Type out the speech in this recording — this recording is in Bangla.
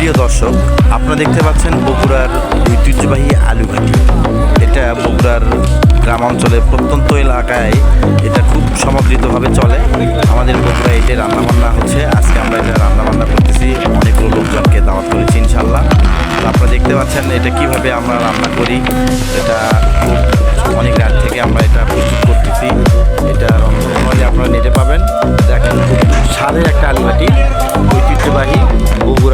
প্রিয় দর্শক, আপনারা দেখতে পাচ্ছেন বগুড়ার ঐতিহ্যবাহী আলুঘাটি। এটা বগুড়ার গ্রাম অঞ্চলে প্রত্যন্ত এলাকায় এটা খুব সমাদৃতভাবে চলে। আমাদের বগুড়ায় এটা রান্নাবান্না হচ্ছে। আজকে আমরা এটা রান্নাবান্না করতেছি, অনেকগুলো লোকজনকে দাওয়াত করেছি ইনশাল্লাহ। আপনারা দেখতে পাচ্ছেন এটা কিভাবে আমরা রান্না করি। এটা খুব অনেক রাত থেকে আমরা এটা প্রস্তুত করতেছি। এটা রন্ধনশৈলী আপনারা নেটে পাবেন। দেখেন খুব স্বাদের একটা আলুঘাটি, ঐতিহ্যবাহী বগুড়া